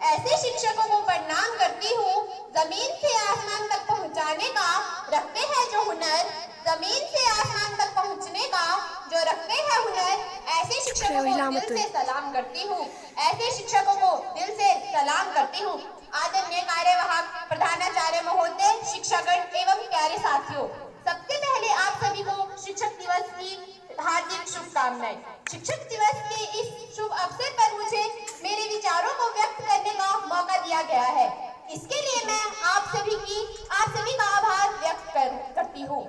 ऐसे शिक्षकों को प्रणाम करती हूँ, जमीन से आसमान तक पहुँचाने का रखते हैं जो हुनर, जमीन से आसमान तक पहुँचने का जो रखते हैं हुनर, ऐसे शिक्षकों को दिल से सलाम करती हूँ, ऐसे शिक्षकों को दिल से सलाम करती हूँ। आदरणीय कार्यवाहक प्रधानाचार्य महोदय, शिक्षागण एवं प्यारे साथियों, सबसे पहले आप सभी को शिक्षक दिवस की हार्दिक शुभकामनाएं। शिक्षक दिवस के इस शुभ अवसर पर मुझे मेरे विचारों को व्यक्त करने का मौका दिया गया है। इसके लिए मैं आप सभी का आभार व्यक्त करती हूँ।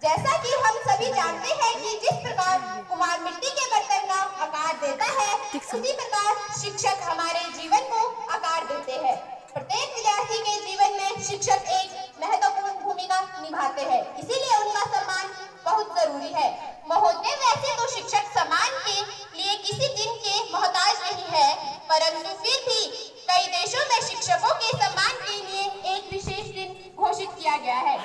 जैसा कि हम सभी जानते हैं कि जिस प्रकार कुम्हार मिट्टी के बर्तन का आकार देता है, उसी प्रकार शिक्षक हमारे जीवन को आकार देते हैं। प्रत्येक विद्यार्थी के जीवन में शिक्षक एक महत्वपूर्ण भूमिका निभाते हैं, इसीलिए उनका सम्मान बहुत जरूरी है। महोदय, वैसे तो शिक्षक सम्मान के लिए किसी दिन के मोहताज नहीं है, परंतु फिर भी कई देशों में शिक्षकों के सम्मान के लिए एक विशेष दिन घोषित किया गया है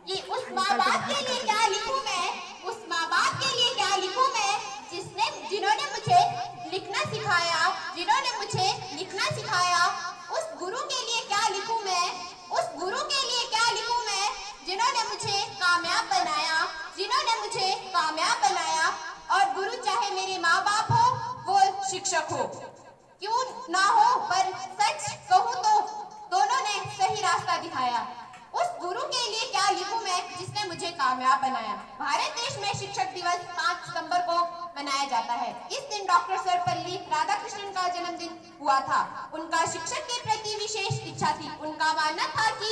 कि उस माँ बाप के लिए क्या लिखूं मैं, उस माँ बाप के लिए क्या लिखूं मैं, जिन्होंने मुझे लिखना सिखाया, जिन्होंने मुझे लिखना सिखाया। उस गुरु के लिए क्या लिखूं मैं, उस गुरु के लिए क्या लिखूं मैं, जिन्होंने मुझे कामयाब बनाया, जिन्होंने मुझे कामयाब बनाया। और गुरु चाहे मेरे माँ बाप हो, वो शिक्षक हो, क्यों ना हो, पर सच कहूँ तो दोनों ने सही रास्ता दिखाया। उस गुरु के लिए क्या लिखूं मैं, जिसने मुझे कामयाब बनाया। भारत देश में शिक्षक दिवस 5 सितंबर को मनाया जाता है। इस दिन डॉक्टर सर्वपल्ली राधाकृष्णन का जन्मदिन हुआ था। उनका शिक्षक के प्रति विशेष इच्छा थी। उनका मानना था कि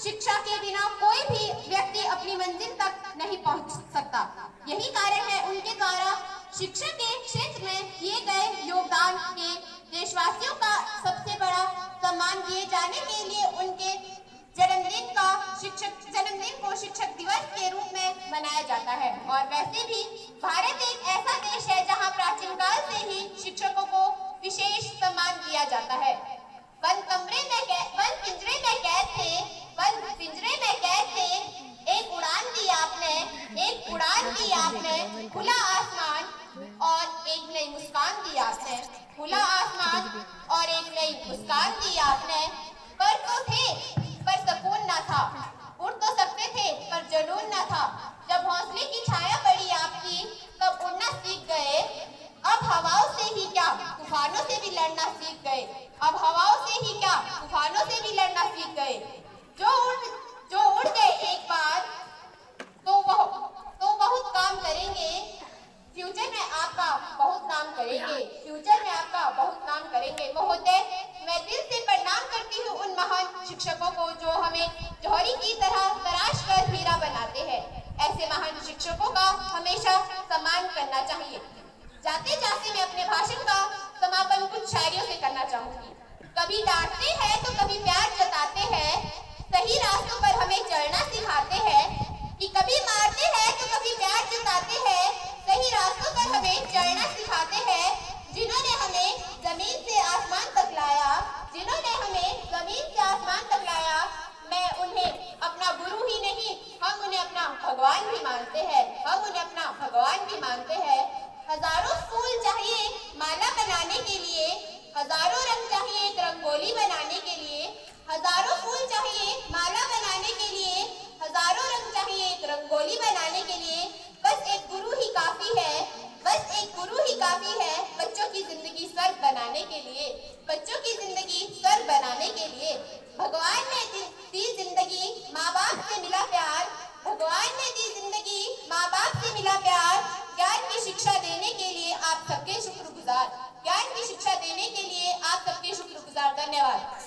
शिक्षा के बिना कोई भी व्यक्ति अपनी मंजिल तक नहीं पहुंच सकता। यही कारण है उनके द्वारा शिक्षा के क्षेत्र में किए गए योगदान के देशवासियों का सबसे बड़ा सम्मान किए जाने के लिए उनके जन्मदिन को शिक्षक दिवस के रूप में मनाया जाता है। और वैसे भी भारत एक ऐसा देश है जहां प्राचीन काल से ही शिक्षकों को विशेष सम्मान दिया जाता है। बंद पिंजरे में कैद थे, बंद पिंजरे में कैद थे, एक उड़ान दी आपने, एक उड़ान दी आपने, खुला आसमान और एक नई मुस्कान दी आपने, खुला आसमान और एक नई मुस्कान दी आपने। पर तो थे पर सुकून ना था, उड़ तो सकते थे पर जुनून ना था। जब हौसले की छाया पड़ी आपकी, तब उड़ना सीख गए। अब हवाओं से ही क्या, तूफानों से भी लड़ना सीख गए। अब हवाओं से ही क्या, तूफानों से भी लड़ना सीख गए। जो उड़ गए एक बार तो बहुत काम करेंगे। फ्यूचर में आपका बहुत काम करेंगे, फ्यूचर में आपका बहुत काम करेंगे। महोदय, मैं दिल से प्रणाम करती हूँ उन महान शिक्षकों को जो हमें जौहरी की तरह तराश कर हीरा बनाते हैं। ऐसे महान शिक्षकों का हमेशा सम्मान करना चाहिए। जाते जाते मैं अपने भाषण का समापन कुछ शायरियों से करना चाहूंगी। कभी डांटते हैं तो कभी प्यार जताते हैं, सही रास्तों पर हमें चलना सिखाते हैं। कि कभी मारते हैं तो कभी प्यार जताते हैं, सही रास्तों पर हमें चलना सिखाते हैं। जिन्होंने हमें जमीन से आसमान तक लाया, जिन्होंने हमें जमीन से आसमान तक लाया, मैं उन्हें अपना गुरु ही नहीं, हम उन्हें अपना भगवान भी मानते हैं, हम उन्हें अपना भगवान भी मानते हैं। हजारों फूल चाहिए माला बनाने के लिए, हजारों रंग चाहिए एक रंगोली बनाने के लिए, हजारों फूल चाहिए माला बनाने के लिए, हजारों रंग चाहिए एक रंगोली बनाने के लिए। बस एक गुरु ही काफी है, बस एक गुरु ही काफी है बच्चों की जिंदगी स्वर्ग बनाने के लिए, बच्चों की जिंदगी स्वर्ग बनाने के लिए। भगवान ने दी जिंदगी, माँ बाप से मिला प्यार, भगवान ने दी जिंदगी, माँ बाप से मिला प्यार। ज्ञान की शिक्षा देने के लिए आप सबके शुक्रगुजार, ज्ञान की शिक्षा देने के लिए आप सबके शुक्रगुजार। धन्यवाद।